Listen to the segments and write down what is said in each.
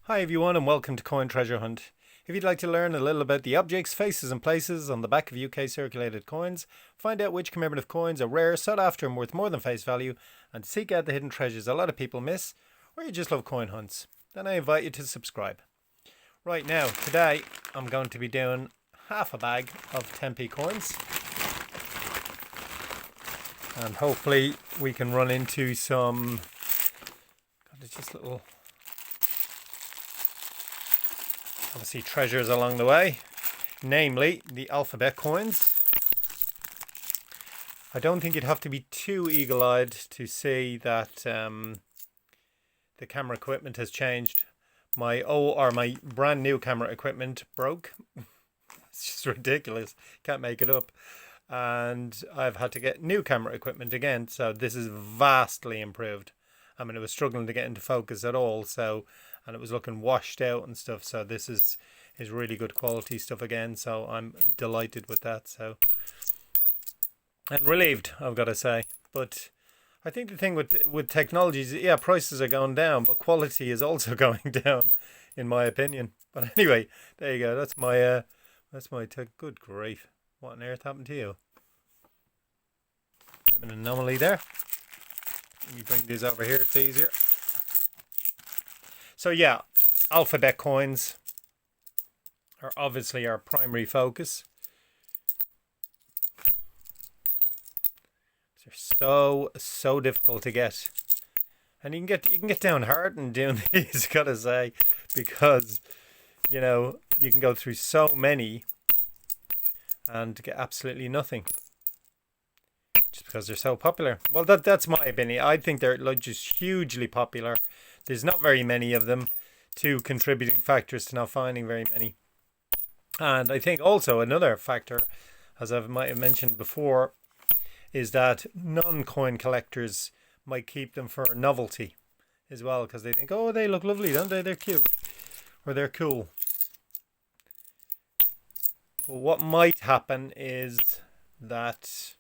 Hi everyone and welcome to Coin Treasure Hunt. If you'd like to learn a little about the objects, faces and places on the back of UK circulated coins, find out which commemorative coins are rare, sought after and worth more than face value, and seek out the hidden treasures a lot of people miss, or you just love coin hunts, then I invite you to subscribe. Right now, today I'm going to be doing half a bag of 10p coins, and hopefully we can run into some just little obviously treasures along the way, namely the alphabet coins. I don't think you'd have to be too eagle-eyed to see that the camera equipment has changed. My brand new camera equipment broke. It's just ridiculous. Can't make it up. And I've had to get new camera equipment again, so this is vastly improved. I mean, it was struggling to get into focus at all, and it was looking washed out and stuff, so this is really good quality stuff again, so I'm delighted with that. So, and relieved, I've got to say. But I think the thing with technology is, yeah, prices are going down, but quality is also going down, in my opinion. But anyway, there you go. That's my good grief. What on earth happened to you? Bit of an anomaly there. Let me bring these over here, it's easier. So yeah, alphabet coins are obviously our primary focus. They're so difficult to get, and you can get down hard in doing these, gotta say, because you know you can go through so many and get absolutely nothing just because they're so popular. Well, that's my opinion. I think they're like just hugely popular. There's not very many of them, two contributing factors to not finding very many. And I think also another factor, as I might have mentioned before, is that non-coin collectors might keep them for a novelty as well, because they think, oh, they look lovely, don't they? They're cute, or they're cool. But what might happen is that,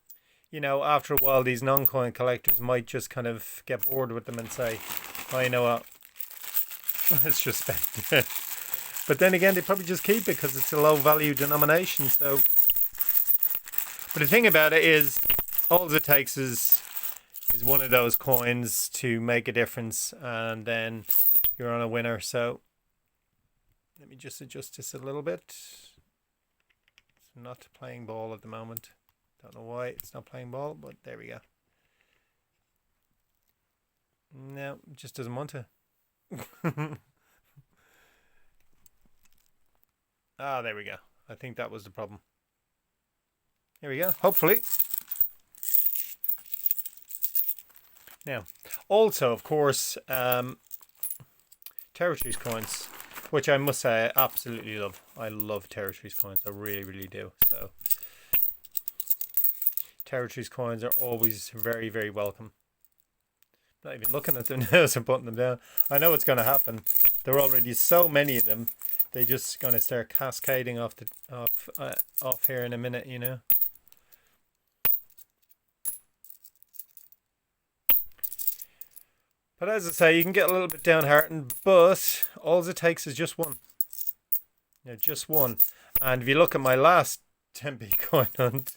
you know, after a while, these non-coin collectors might just kind of get bored with them and say, oh, you know what, let's just spend it. But then again, they probably just keep it because it's a low value denomination. So, but the thing about it is, all it takes is one of those coins to make a difference, and then you're on a winner. So let me just adjust this a little bit. It's not playing ball at the moment. Don't know why it's not playing ball, but there we go. No, it just doesn't want to. Ah, there we go. I think that was the problem. Here we go. Hopefully. Now, also, of course, Territories coins, which I must say I absolutely love. I love Territories coins. I really, really do. So, Territories coins are always very, very welcome. Not even looking at them now, so putting them down. I know what's going to happen. There are already so many of them. They're just going to start cascading off here in a minute, you know. But as I say, you can get a little bit downhearted, but all it takes is just one. Yeah, just one. And if you look at my last 10p coin hunt,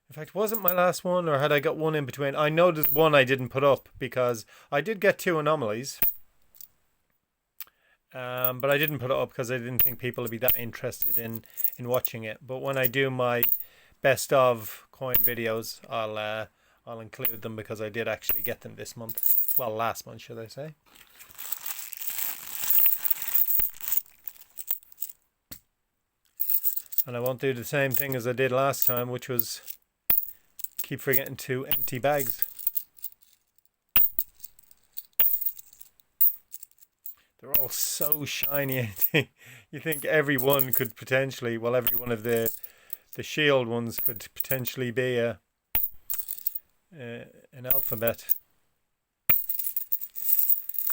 in fact, wasn't my last one, or had I got one in between? I know there's one I didn't put up because I did get two anomalies. But I didn't put it up because I didn't think people would be that interested in watching it. But when I do my best of coin videos, I'll include them because I did actually get them this month. Well, last month, should I say. And I won't do the same thing as I did last time, which was keep forgetting to empty bags. They're all so shiny. You think every one could potentially, well, every one of the shield ones could potentially be an alphabet.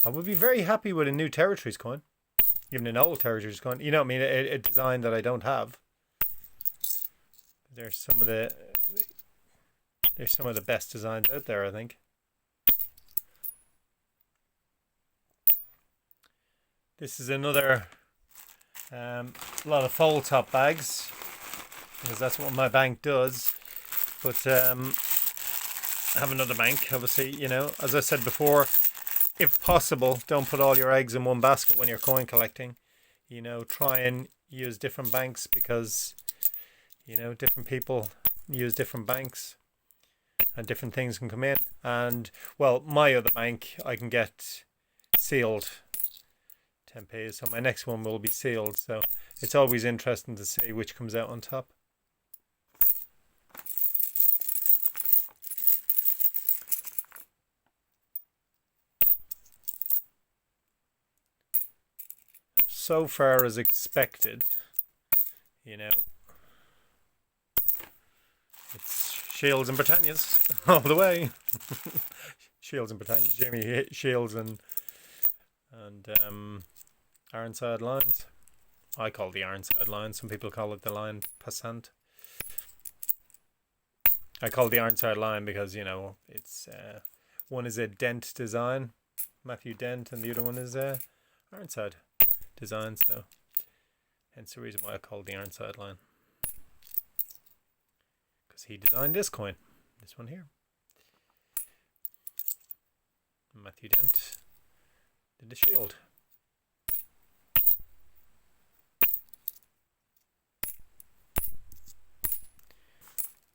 I would be very happy with a new Territories coin, even an old Territories coin. You know what I mean? A design that I don't have. There's some of the best designs out there, I think. This is another lot of fold top bags, because that's what my bank does. But I have another bank, obviously, you know, as I said before, if possible, don't put all your eggs in one basket when you're coin collecting. You know, try and use different banks, because, you know, different people use different banks and different things can come in. And, well, my other bank I can get sealed 10p, so my next one will be sealed. So it's always interesting to see which comes out on top. So far as expected, you know, it's Shields and Britannias all the way. Shields and Britannias, Jamie Shields and Ironside lines. I call the Ironside line. Some people call it the line passant. I call it the Ironside line because, you know, it's one is a Dent design, Matthew Dent, and the other one is Ironside design. So hence the reason why I call it the Ironside line, because he designed this coin, this one here. Matthew Dent did the shield.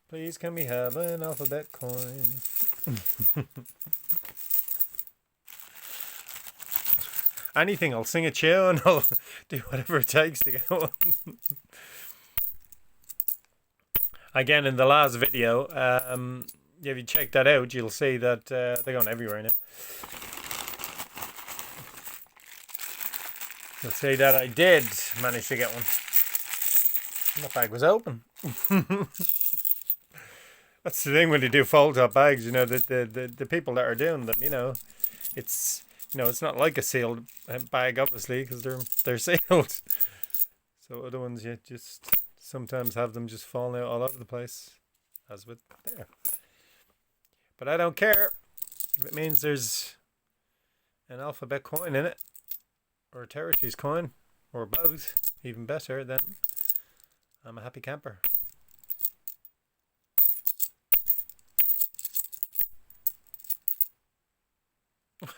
Please can we have an alphabet coin? Anything, I'll sing a tune, I'll do whatever it takes to get one. Again, in the last video, if you check that out, you'll see that they're going everywhere now. You'll see that I did manage to get one. That bag was open. That's the thing when you do fold top bags, you know, the people that are doing them, you know, it's, you know, it's not like a sealed bag, obviously, because they're sealed. So other ones, you just sometimes have them just falling out all over the place, as with there. But I don't care if it means there's an alphabet coin in it, or a Territories coin, or both, even better, then I'm a happy camper.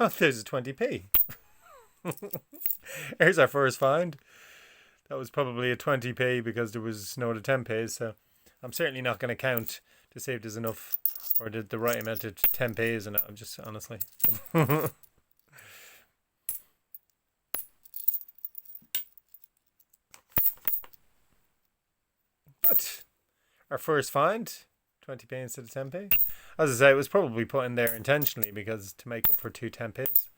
Oh, there's a 20p. Here's our first find. That was probably a 20p because there was no other 10p's, so I'm certainly not going to count to see if there's enough or the right amount of 10p's in it. I'm just, honestly. But our first find, 20p instead of 10p. As I say, it was probably put in there intentionally because to make up for two 10p's.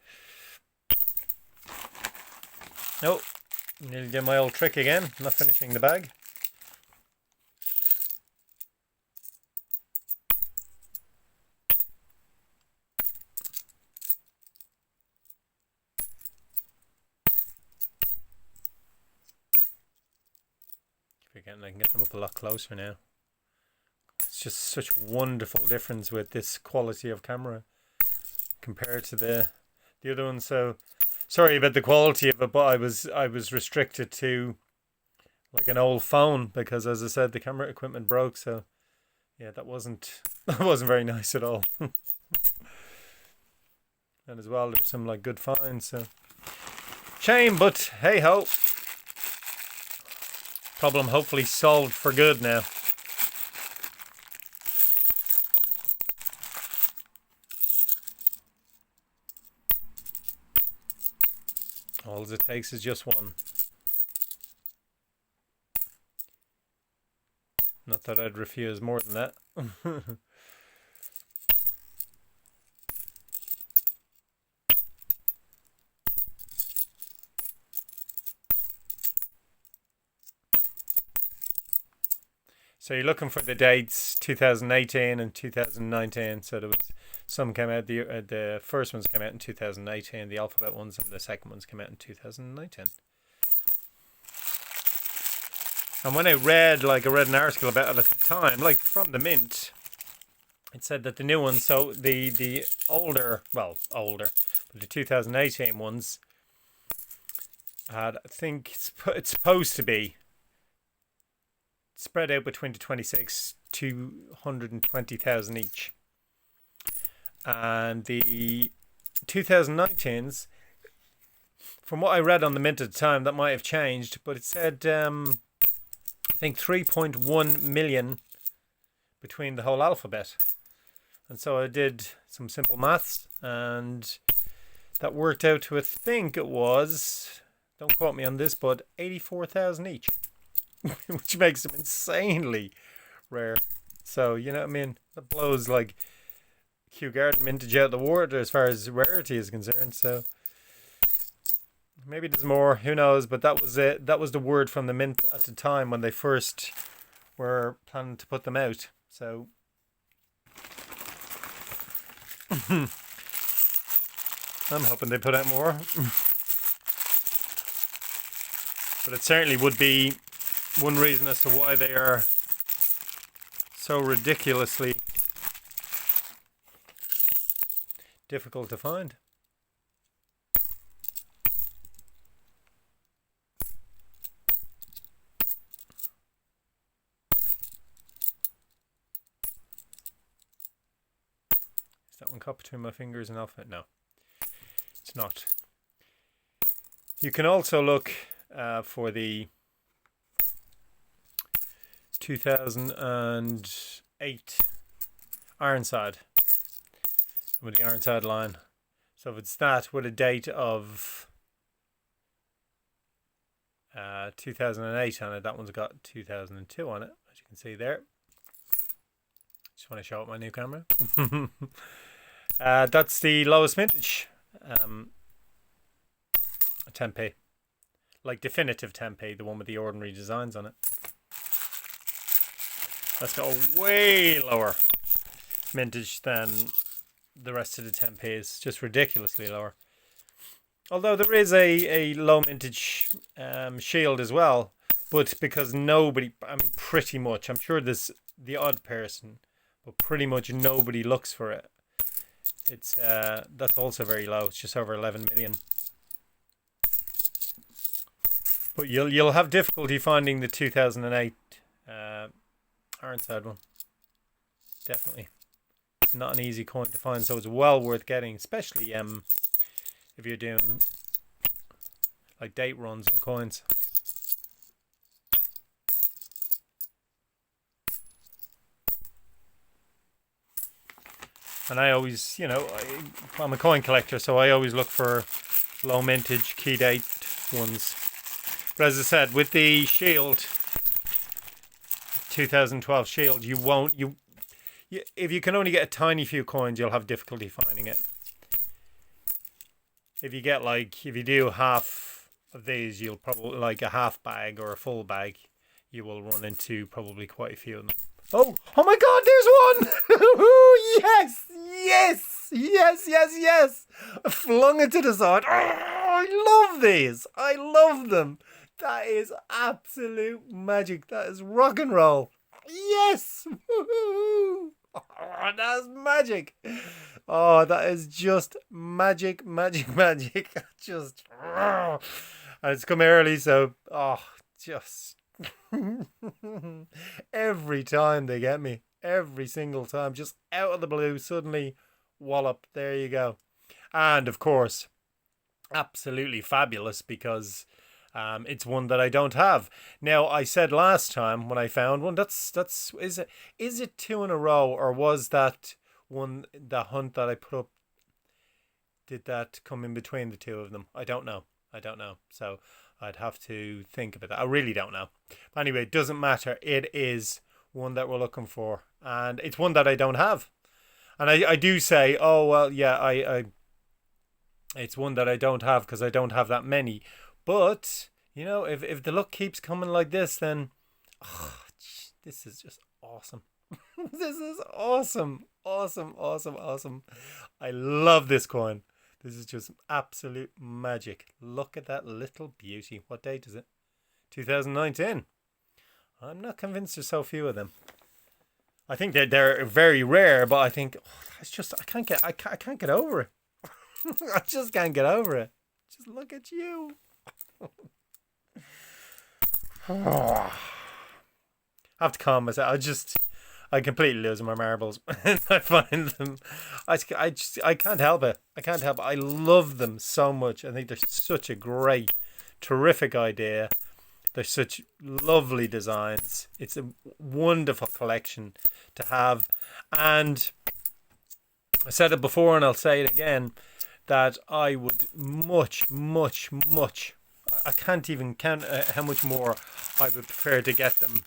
Oh, nearly did my old trick again, not finishing the bag. Again, I can get them up a lot closer now. It's just such a wonderful difference with this quality of camera compared to the other one. So sorry about the quality of it, but I was restricted to like an old phone because, as I said, the camera equipment broke. So yeah, that wasn't very nice at all. And as well, there's some like good finds. So shame, but hey ho. Problem hopefully solved for good now. All it takes is just one. Not that I'd refuse more than that. So you're looking for the dates 2018 and 2019. So there was some came out, the first ones came out in 2018, the alphabet ones, and the second ones came out in 2019. And when I read an article about it at the time, like from the Mint, it said that the new ones, so the older, but the 2018 ones, I think it's supposed to be spread out between the 26, 220,000 each. And the 2019s, from what I read on the Mint at the time, that might have changed, but it said, I think 3.1 million between the whole alphabet. And so I did some simple maths, and that worked out to, I think it was, don't quote me on this, but 84,000 each, which makes them insanely rare. So, you know what I mean? That blows like Kew Garden mintage out the water as far as rarity is concerned. So maybe there's more, who knows? But that was it. That was the word from the Mint at the time when they first were planning to put them out. So I'm hoping they put out more. But it certainly would be one reason as to why they are so ridiculously difficult to find. Is that one caught between my fingers and alphabet? No, it's not. You can also look for the 2008 Ironside, with the Ironside line. So if it's that with a date of 2008 on it, that one's got 2002 on it, as you can see there. Just want to show up my new camera. That's the lowest mintage, 10p, like definitive 10p, the one with the ordinary designs on it. That's got a way lower mintage than the rest of the 10p's, just ridiculously lower. Although there is a low mintage shield as well, but because nobody, I mean pretty much, I'm sure there's the odd person, but pretty much nobody looks for it. It's that's also very low. It's just over 11 million. But you'll have difficulty finding the 2008 Ironside one. Definitely. It's not an easy coin to find, so it's well worth getting, especially if you're doing like date runs on coins. And I always, you know, I'm a coin collector, so I always look for low mintage key date ones. But as I said, with the Shield 2012 Shield, if you can only get a tiny few coins, you'll have difficulty finding it. If you do half of these, you'll probably, like a half bag or a full bag, you will run into probably quite a few of them. Oh my God, there's one! Yes! I flung it to the side. Oh, I love these. I love them. That is absolute magic. That is rock and roll. Yes! Woohoo! Oh, that's magic. Oh, that is just magic. Just, and it's come early, so just every time they get me, every single time, just out of the blue, suddenly wallop. There you go. And of course, absolutely fabulous because it's one that I don't have. Now, I said last time when I found one, is it two in a row, or was that one, the hunt that I put up, did that come in between the two of them? I don't know. So I'd have to think about that. I really don't know. But anyway, it doesn't matter. It is one that we're looking for, and it's one that I don't have. And I do say, oh well, yeah, I it's one that I don't have because I don't have that many. But you know, if the luck keeps coming like this, then this is just awesome. This is awesome. I love this coin. This is just absolute magic. Look at that little beauty. What date is it? 2019. I'm not convinced there's so few of them. I think they're very rare, but I think it's just I can't get over it. I just can't get over it. Just look at you. I have to calm myself. I completely lose my marbles. I find them. I can't help it. I can't help it. I love them so much. I think they're such a great, terrific idea. They're such lovely designs. It's a wonderful collection to have. And I said it before and I'll say it again, that I would much, much, much, I can't even count how much more I would prefer to get them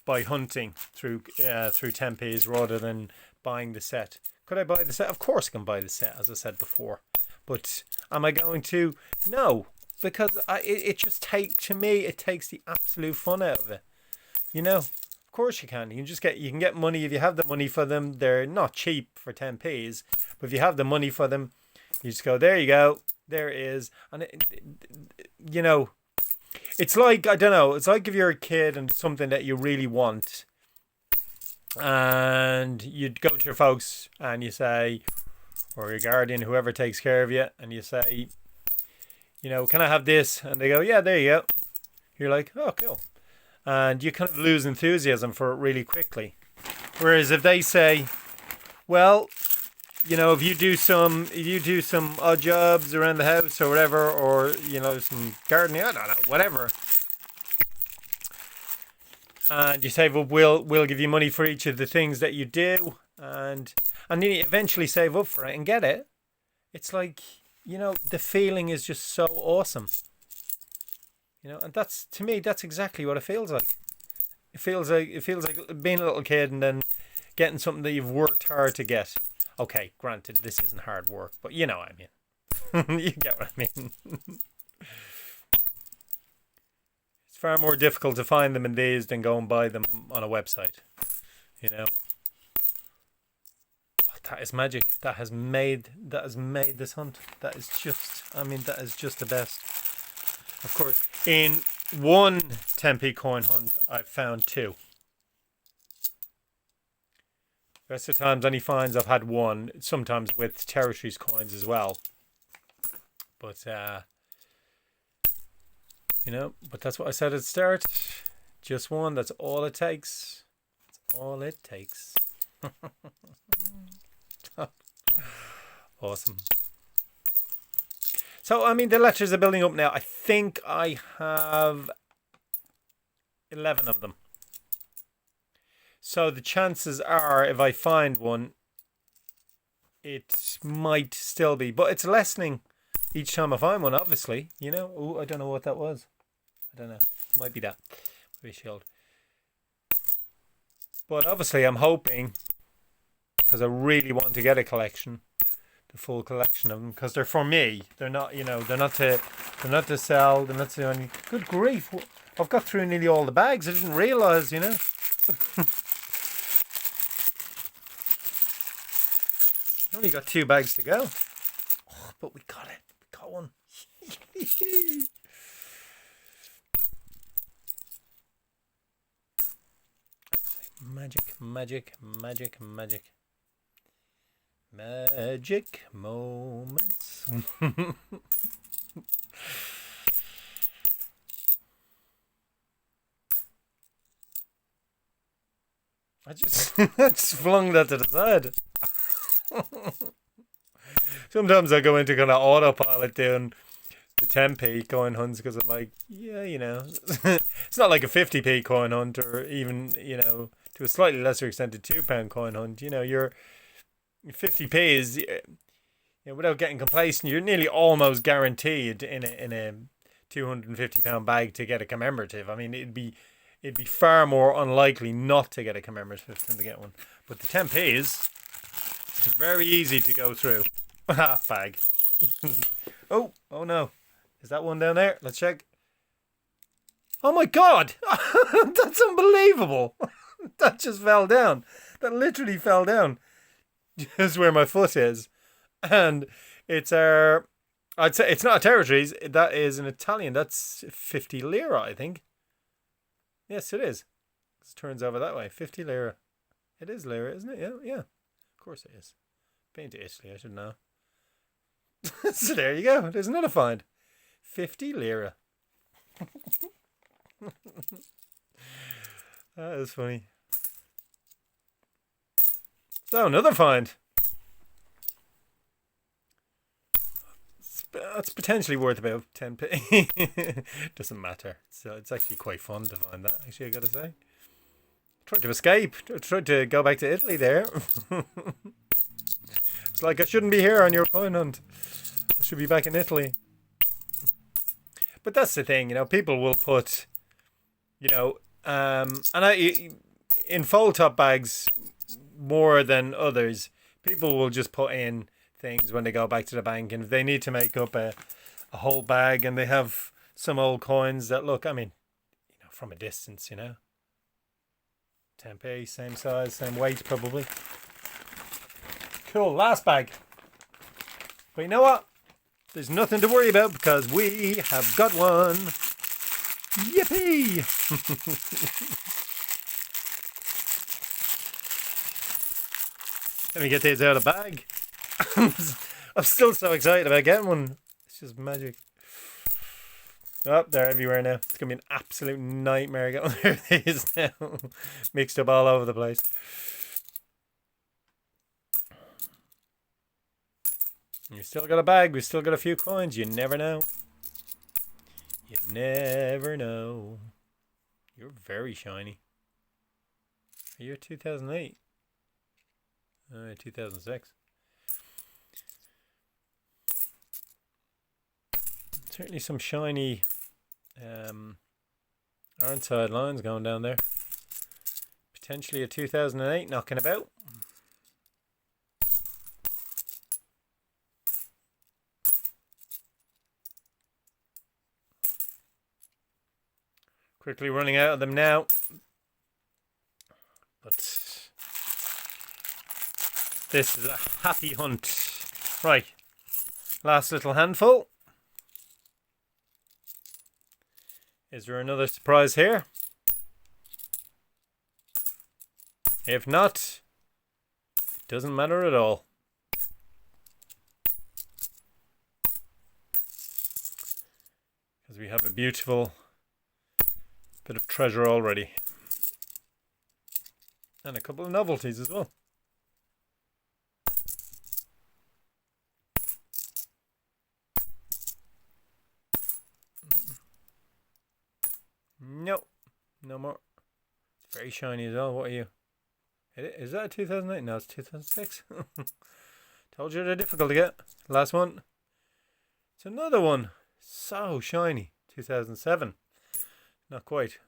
by hunting through 10p's rather than buying the set. Could I buy the set? Of course I can buy the set, as I said before. But am I going to? No, because it just takes the absolute fun out of it. You know, of course you can. You can get money if you have the money for them. They're not cheap for 10p's, but if you have the money for them, you just go, there you go, there it is. And you know, it's like, I don't know, it's like if you're a kid and something that you really want, and you'd go to your folks and you say, or your guardian, whoever takes care of you, and you say, you know, can I have this? And they go, yeah, there you go. You're like, oh, cool. And you kind of lose enthusiasm for it really quickly. Whereas if they say, well, you know, if you do some odd jobs around the house or whatever, or, you know, some gardening, I don't know, whatever, and you say, well, we'll give you money for each of the things that you do, and then you eventually save up for it and get it. It's like, you know, the feeling is just so awesome. You know, and that's, to me, that's exactly what it feels like. It feels like being a little kid and then getting something that you've worked hard to get. Okay, granted, this isn't hard work, but you know what I mean. You get what I mean. It's far more difficult to find them in these than go and buy them on a website. You know. That is magic. That has made this hunt. That is just the best. Of course, in one 10p coin hunt, I've found two. The rest of the times, any finds I've had one, sometimes with territories coins as well. But, you know, but that's what I said at the start. Just one, that's all it takes. That's all it takes. Awesome. So, I mean, the letters are building up now. I think I have 11 of them. So the chances are, if I find one, it might still be. But it's lessening each time I find one, obviously. You know? Oh, I don't know what that was. I don't know. It might be that. Maybe shield. But obviously I'm hoping, because I really want to get a collection, the full collection of them, because they're for me. They're not, you know, they're not to sell. They're not to any. Good grief! I've got through nearly all the bags. I didn't realise, you know. Only got 2 bags to go. Oh, but we got it. We got one. Magic, magic, magic, magic. Magic moments. I just flung that to the side. Sometimes I go into kind of autopilot doing the 10p coin hunts because I'm like, yeah, you know, it's not like a 50p coin hunt, or even, you know, to a slightly lesser extent, a £2 coin hunt. You know, your 50p is, you know, without getting complacent, you're nearly almost guaranteed in a £250 bag to get a commemorative. I mean, it'd be far more unlikely not to get a commemorative than to get one. But the 10p's, it's very easy to go through. Half bag. Oh no. Is that one down there? Let's check. Oh my God! That's unbelievable! That just fell down. That literally fell down. Just where my foot is. And it's I'd say it's not a territories, that is an Italian. That's 50 lira, I think. Yes, it is. It turns over that way. 50 lira. It is lira, isn't it? Yeah. Of course it is. Been to Italy, I should know. So there you go. There's another find. 50 lira. That is funny. So another find. That's potentially worth about 10p. Doesn't matter. So it's actually quite fun to find that. Actually, I gotta say. Tried to escape. Tried to go back to Italy there. It's like I shouldn't be here on your coin hunt. I should be back in Italy. But that's the thing, people will put, and in fold top bags more than others, people will just put in things when they go back to the bank, and if they need to make up a whole bag and they have some old coins that look, from a distance, 10p, same size, same weight probably. Cool, last bag. But you know what? There's nothing to worry about because we have got one. Yippee! Let me get these out of the bag. I'm still so excited about getting one. It's just magic. Oh, they're everywhere now. It's going to be an absolute nightmare getting these now. Mixed up all over the place. You still got a bag. We've still got a few coins. You never know. You never know. You're very shiny. Are you 2008? 2006. Certainly some shiny Ironside lines going down there. Potentially a 2008 knocking about. Quickly running out of them now. But this is a happy hunt. Right. Last little handful. Is there another surprise here? If not, it doesn't matter at all. Because we have a beautiful bit of treasure already. And a couple of novelties as well. No, no more. It's very shiny as well. What are you? Is that a 2008? No, it's 2006. Told you they're difficult to get. Last one. It's another one. So shiny. 2007. Not quite.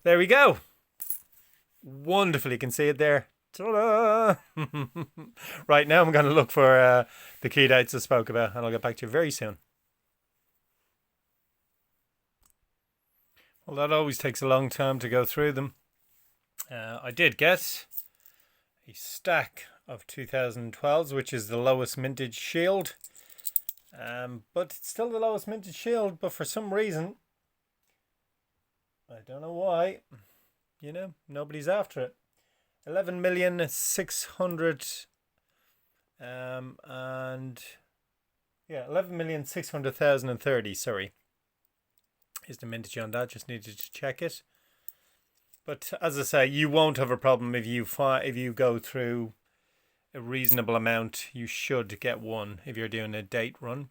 There we go. Wonderful. You can see it there. Ta-da! Right, now I'm going to look for the key dates I spoke about, and I'll get back to you very soon. Well, that always takes a long time to go through them. I did get a stack of 2012s, which is the lowest mintage shield. But it's still the lowest mintage shield, but for some reason, I don't know why, nobody's after it. 11,600,000 and 11,600,030, sorry, is the mintage on that. Just needed to check it. But as I say, you won't have a problem if you go through a reasonable amount. You should get one if you're doing a date run.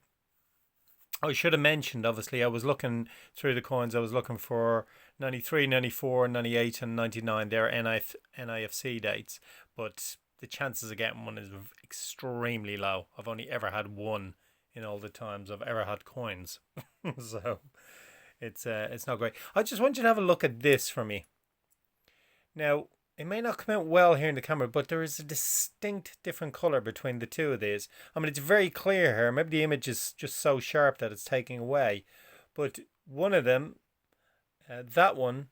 I should have mentioned, obviously, I was looking through the coins. I was looking for 93, 94, 98 and 99. They're NIFC dates. But the chances of getting one is extremely low. I've only ever had one in all the times I've ever had coins. So it's not great. I just want you to have a look at this for me. Now, it may not come out well here in the camera, but there is a distinct different colour between the two of these. I mean, it's very clear here. Maybe the image is just so sharp that it's taking away. But one of them, that one,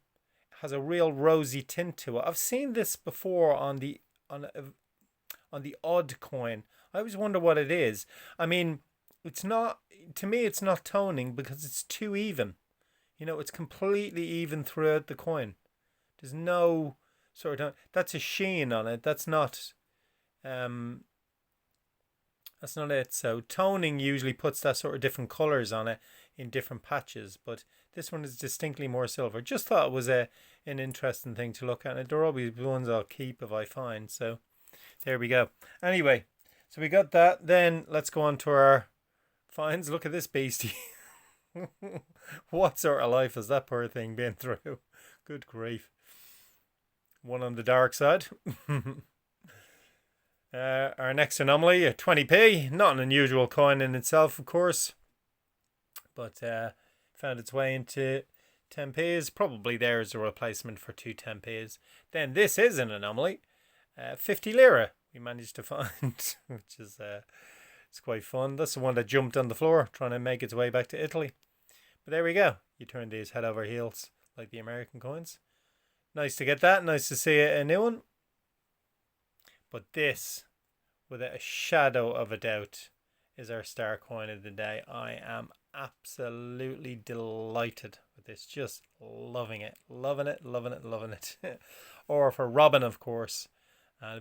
has a real rosy tint to it. I've seen this before on the odd coin. I always wonder what it is. I mean, it's not, to me, it's not toning because it's too even. It's completely even throughout the coin. There's no sort of, that's a sheen on it. That's not it. So toning usually puts that sort of different colours on it. in different patches, but this one is distinctly more silver. Just thought it was an interesting thing to look at, and they're always ones I'll keep if I find. So there we go. Anyway, so we got that. Then let's go on to our finds. Look at this beastie. What sort of life has that poor thing been through? Good grief. One on the dark side. Our next anomaly, a 20p. Not an unusual coin in itself, of course, but found its way into 10p's. Probably there is a replacement for two 10p's. Then this is an anomaly. 50 lira we managed to find, which is it's quite fun. That's the one that jumped on the floor trying to make its way back to Italy. But there we go. You turn these head over heels like the American coins. Nice to get that. Nice to see a new one. But this, without a shadow of a doubt, is our star coin of the day. I am absolutely delighted with this. Just loving it. Loving it, loving it, loving it. Or for robin, of course.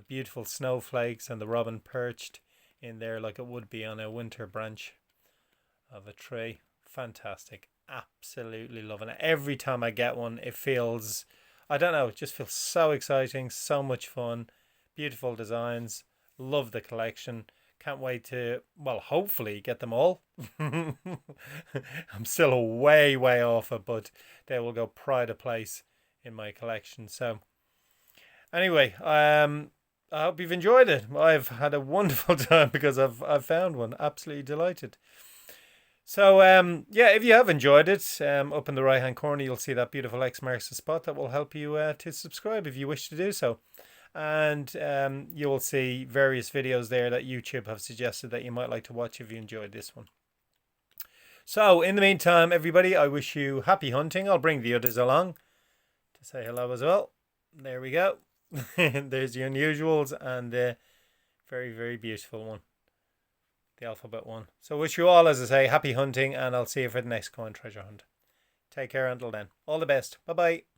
Beautiful snowflakes and the robin perched in there like it would be on a winter branch of a tree. Fantastic. Absolutely loving it. Every time I get one, it feels, I don't know, it just feels so exciting, so much fun. Beautiful designs. Love the collection. Can't wait to, well, hopefully get them all. I'm still way off it, but they will go pride of place in my collection. So anyway, I hope you've enjoyed it. I've had a wonderful time because I've found one. Absolutely delighted. So yeah, if you have enjoyed it, up in the right hand corner you'll see that beautiful X marks the spot. That will help you to subscribe if you wish to do so. And you will see various videos there that YouTube have suggested that you might like to watch if you enjoyed this one. So in the meantime, everybody, I wish you happy hunting. I'll bring the others along to say hello as well. There we go. There's the unusuals and the very beautiful one, the alphabet one. So wish you all, as I say, happy hunting, and I'll see you for the next coin treasure hunt. Take care until then. All the best. Bye bye.